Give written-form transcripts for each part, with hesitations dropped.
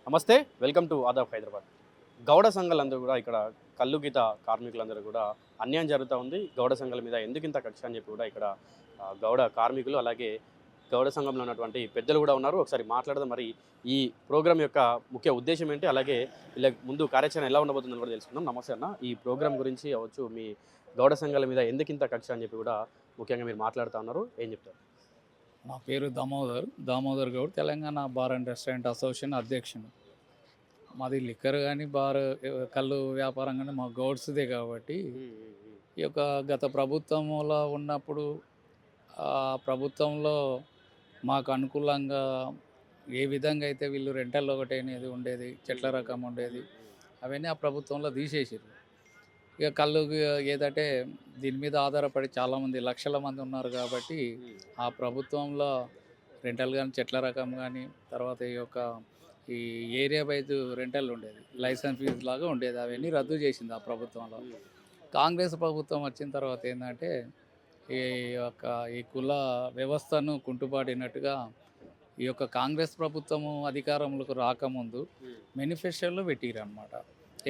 నమస్తే, welcome to Aadab Hyderabad. Gowda సంఘాలందరూ కూడా ఇక్కడ కల్లు గీత కార్మికులందరూ కూడా అన్యాయం జరుగుతూ ఉంది. గౌడ సంఘాల మీద ఎందుకింత కక్ష అని చెప్పి కూడా ఇక్కడ గౌడ కార్మికులు అలాగే గౌడ సంఘంలో ఉన్నటువంటి పెద్దలు కూడా ఉన్నారు. ఒకసారి మాట్లాడదాం. మరి ఈ ప్రోగ్రామ్ యొక్క ముఖ్య ఉద్దేశం ఏంటి, అలాగే ఇలా ముందు కార్యాచరణ ఎలా ఉండబోతుందని కూడా తెలుసుకుందాం. నమస్తే అన్న, ఈ ప్రోగ్రామ్ గురించి అవచ్చు మీ గౌడ సంఘాల మీద ఎందుకింత కక్ష అని చెప్పి కూడా ముఖ్యంగా మీరు మాట్లాడుతూ ఉన్నారు, ఏం చెప్తారు? నా పేరు Damodar Goud, Telangana bar and restaurant association అధ్యక్షుడు. మాది లిక్కర్ కానీ బార్ కళ్ళు వ్యాపారం కానీ మా గౌడ్స్దే కాబట్టి ఈ యొక్క గత ప్రభుత్వంలో ఉన్నప్పుడు ఆ ప్రభుత్వంలో మాకు అనుకూలంగా ఏ విధంగా అయితే వీళ్ళు రెంటల్లో ఒకటి అనేది ఉండేది, చెట్ల రకం ఉండేది, అవన్నీ ఆ ప్రభుత్వంలో తీసేసారు. ఇక కళ్ళు ఏదంటే దీని మీద ఆధారపడి చాలామంది లక్షల మంది ఉన్నారు కాబట్టి ఆ ప్రభుత్వంలో రెంటల్ కానీ చెట్ల రకం కానీ తర్వాత ఈ ఏరియా వైజ్ రెంటల్ ఉండేది, లైసెన్స్ ఫీజు లాగా ఉండేది, అవన్నీ రద్దు చేసింది ఆ ప్రభుత్వంలో. కాంగ్రెస్ ప్రభుత్వం వచ్చిన తర్వాత ఏంటంటే ఈ యొక్క ఈ కుల వ్యవస్థను కుంటుపాడినట్టుగా ఈ యొక్క కాంగ్రెస్ ప్రభుత్వము అధికారంలోకి రాకముందు మేనిఫెస్టోలో పెట్టిరు అనమాట.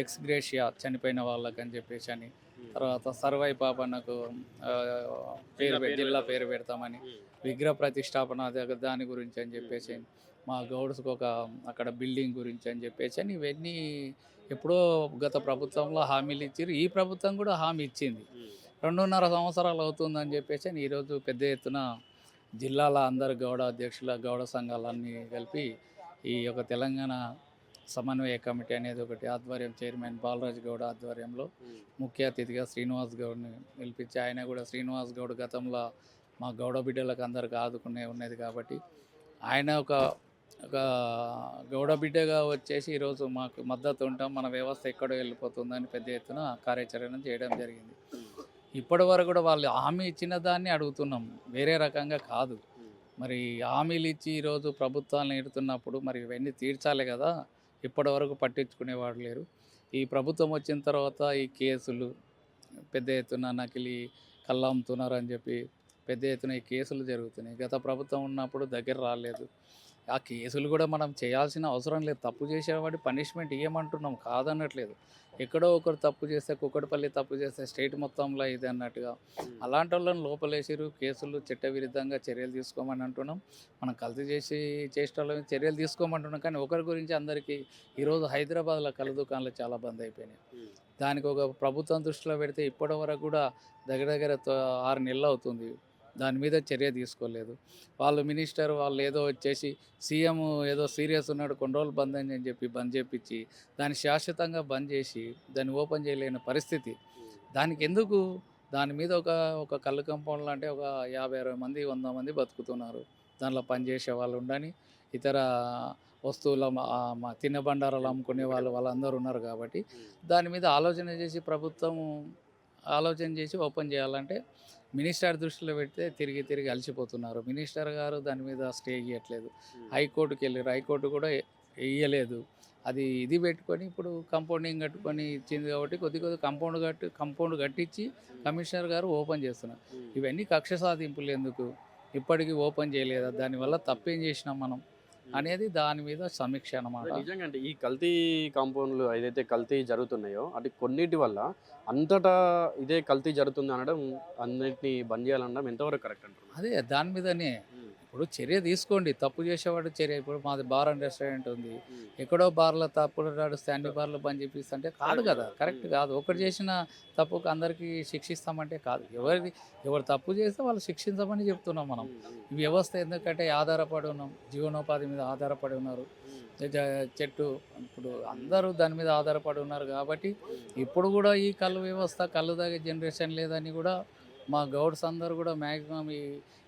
ఎక్స్ గ్రేషియా చనిపోయిన వాళ్ళకి అని చెప్పేసి అని, తర్వాత సర్వై పాపన్నకు జిల్లా పేరు పెడతామని, విగ్రహ ప్రతిష్టాపన దాని గురించి అని చెప్పేసి, మా గౌడ్స్కి అక్కడ బిల్డింగ్ గురించి అని చెప్పేసి అని, ఇవన్నీ ఎప్పుడో గత ప్రభుత్వంలో హామీలు ఇచ్చారు. ఈ ప్రభుత్వం కూడా హామీ ఇచ్చింది. 2.5 సంవత్సరాలు అవుతుందని చెప్పేసి అని ఈరోజు పెద్ద ఎత్తున జిల్లాల అందరు గౌడ అధ్యక్షుల గౌడ సంఘాలన్నీ కలిపి ఈ యొక్క తెలంగాణ సమన్వయ కమిటీ అనేది ఒకటి ఆధ్వర్యం, చైర్మన్ బాలరాజ్ గౌడ్ ఆధ్వర్యంలో ముఖ్య అతిథిగా శ్రీనివాస్ గౌడ్ని పిలిపించి, ఆయన కూడా శ్రీనివాస్ గౌడ్ గతంలో మా గౌడ బిడ్డలకు అందరికి ఆదుకునే ఉన్నది కాబట్టి ఆయన ఒక గౌడ బిడ్డగా వచ్చేసి ఈరోజు మాకు మద్దతు ఉంటాం, మన వ్యవస్థ ఎక్కడో వెళ్ళిపోతుందని పెద్ద ఎత్తున కార్యాచరణ చేయడం జరిగింది. ఇప్పటి వరకు కూడా వాళ్ళు హామీ ఇచ్చిన దాన్ని అడుగుతున్నాం, వేరే రకంగా కాదు. మరి హామీలు ఇచ్చి ఈరోజు ప్రభుత్వాలను ఎడుతున్నప్పుడు మరి ఇవన్నీ తీర్చాలి కదా, ఇప్పటి వరకు పట్టించుకునేవాడు లేరు. ఈ ప్రభుత్వం వచ్చిన తర్వాత ఈ కేసులు పెద్ద ఎత్తున నకిలీ కళ్ళు అమ్ముతున్నారని చెప్పి పెద్ద ఎత్తున ఈ కేసులు జరుగుతున్నాయి. గత ప్రభుత్వం ఉన్నప్పుడు దగ్గర రాలేదు. ఆ కేసులు కూడా మనం చేయాల్సిన అవసరం లేదు. తప్పు చేసేవాడి పనిష్మెంట్ ఇవ్వమంటున్నాం, కాదనట్లేదు. ఎక్కడో ఒకరు తప్పు చేస్తే, కుక్కటిపల్లి తప్పు చేస్తే స్టేట్ మొత్తంలో ఇది అన్నట్టుగా అలాంటి వాళ్ళని లోపలేసిరు, కేసులు చట్టవిరుద్ధంగా చర్యలు తీసుకోమని అంటున్నాం. మనం కల్తీ చేసేటోళ్ళ చర్యలు తీసుకోమంటున్నాం. కానీ ఒకరి గురించి అందరికీ ఈరోజు హైదరాబాద్లో కళ్ళ దుకాణాలు చాలా బంద్ అయిపోయినాయి. దానికి ఒక ప్రభుత్వం దృష్టిలో పెడితే ఇప్పటి వరకు కూడా దగ్గర 6 నెలలు అవుతుంది, దాని మీద చర్య తీసుకోలేదు. మినిస్టర్ వాళ్ళు ఏదో వచ్చేసి సీఎం ఏదో సీరియస్ ఉన్నాడు, కొన్ని రోజులు బంద్ అని చెప్పి బంద్ చేపించి దాన్ని శాశ్వతంగా బంద్ చేసి దాన్ని ఓపెన్ చేయలేని పరిస్థితి. దానికి ఎందుకు? దాని మీద ఒక కళ్ళు కంపౌండ్లు అంటే ఒక 50-60 మంది 100 మంది బతుకుతున్నారు. దానిలో పనిచేసే వాళ్ళు ఉండని, ఇతర వస్తువుల తినబండారాలు అమ్ముకునే వాళ్ళందరూ ఉన్నారు కాబట్టి దాని మీద ఆలోచన చేసి ప్రభుత్వం ఆలోచన చేసి ఓపెన్ చేయాలంటే మినిస్టర్ దృష్టిలో పెడితే తిరిగి అలసిపోతున్నారు. మినిస్టర్ గారు దాని మీద స్టే ఇవ్వట్లేదు. హైకోర్టుకి వెళ్ళారు, హైకోర్టు కూడా ఇవ్వలేదు. అది ఇది పెట్టుకొని ఇప్పుడు కంపౌండింగ్ కట్టుకొని ఇచ్చింది కాబట్టి కొద్ది కంపౌండ్ కట్టించి కమిషనర్ గారు ఓపెన్ చేస్తున్నారు. ఇవన్నీ కక్ష సాధింపులు ఎందుకు? ఇప్పటికీ ఓపెన్ చేయలేదా? దానివల్ల తప్పేం చేసినాం మనం అనేది దాని మీద సమీక్ష అన్నమాట. నిజంగా అంటే ఈ కల్తీ కాంపౌండ్లు ఏదైతే కల్తీ జరుగుతున్నాయో అది కొన్నిటి వల్ల అంతటా ఇదే కల్తీ జరుగుతుంది అనడం, అన్నిటిని బంద్ చేయాలనడం ఎంతవరకు కరెక్ట్ అంటారు? అదే దాని మీదనే ఇప్పుడు చర్య తీసుకోండి. తప్పు చేసేవాడు చర్య. ఇప్పుడు మాది బార్ అండ్ రెస్టారెంట్ ఉంది, ఎక్కడో బార్లో తప్పుడు నడుస్తే అన్ని బార్లో బంద్ చేపిస్తుంటే కాదు కదా, కరెక్ట్ కాదు. ఒకటి చేసిన తప్పుకు అందరికీ శిక్షిస్తామంటే కాదు. ఎవరు తప్పు చేస్తే వాళ్ళు శిక్షించమని చెప్తున్నాం మనం. ఈ వ్యవస్థ ఎందుకంటే ఆధారపడి ఉన్నాం, జీవనోపాధి మీద ఆధారపడి ఉన్నారు. చెట్టు ఇప్పుడు అందరూ దాని మీద ఆధారపడి ఉన్నారు కాబట్టి ఇప్పుడు కూడా ఈ కళ్ళు వ్యవస్థ, కళ్ళు తాగే జనరేషన్ లేదని కూడా మా గౌడ్స్ అందరూ కూడా మ్యాక్సిమం ఈ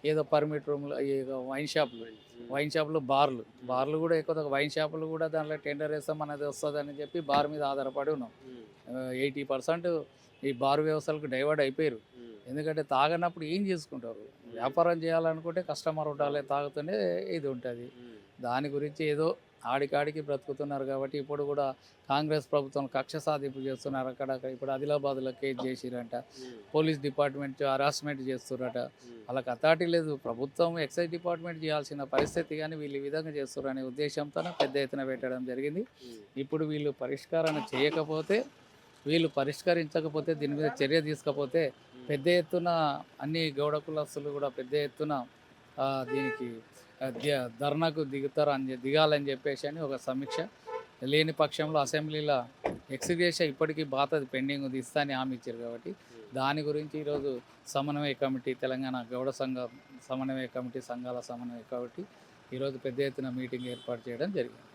ఏదో పర్మిట్ రూమ్లో ఈ వైన్ షాపులు బార్లు కూడా ఎక్కువ వైన్ షాపులు కూడా దాంట్లో టెండర్ వేస్తాం అనేది వస్తుందని చెప్పి బార్ మీద ఆధారపడి ఉన్నాం. 80% ఈ బార్ వ్యవస్థలకు డైవర్ట్ అయిపోయారు. ఎందుకంటే తాగనప్పుడు ఏం చేసుకుంటారు? వ్యాపారం చేయాలనుకుంటే కస్టమర్ ఉండాలి, తాగుతూనే ఇది ఉంటుంది. దాని గురించి ఏదో ఆడికాడికి బ్రతుకుతున్నారు కాబట్టి ఇప్పుడు కూడా కాంగ్రెస్ ప్రభుత్వం కక్ష సాధింపు చేస్తున్నారు. అక్కడ ఇప్పుడు ఆదిలాబాద్లో కేసు చేసిరంట, పోలీస్ డిపార్ట్మెంట్ హరాస్మెంట్ చేస్తున్నారట. వాళ్ళకి అథారిటీ లేదు. ప్రభుత్వం ఎక్సైజ్ డిపార్ట్మెంట్ చేయాల్సిన పరిస్థితి, కానీ వీళ్ళు ఈ విధంగా చేస్తున్నారు అనే ఉద్దేశంతో పెద్ద ఎత్తున పెట్టడం జరిగింది. ఇప్పుడు వీళ్ళు పరిష్కారం చేయకపోతే, వీళ్ళు పరిష్కరించకపోతే, దీని మీద చర్య తీసుకపోతే పెద్ద ఎత్తున అన్ని గౌడ కులస్తులు కూడా పెద్ద ఎత్తున దీనికి ధర్నాకు దిగాలని చెప్పేసి అని ఒక సమీక్ష. లేని పక్షంలో అసెంబ్లీలో ఎక్స్గ్రేషియా ఇప్పటికీ బాధ పెండింగ్ ఉంది, ఇస్తా అని హామీ ఇచ్చారు. కాబట్టి దాని గురించి ఈరోజు సమన్వయ కమిటీ, తెలంగాణ గౌడ సంఘ సమన్వయ కమిటీ, సంఘాల సమన్వయ కమిటీ ఈరోజు పెద్ద ఎత్తున మీటింగ్ ఏర్పాటు చేయడం జరిగింది.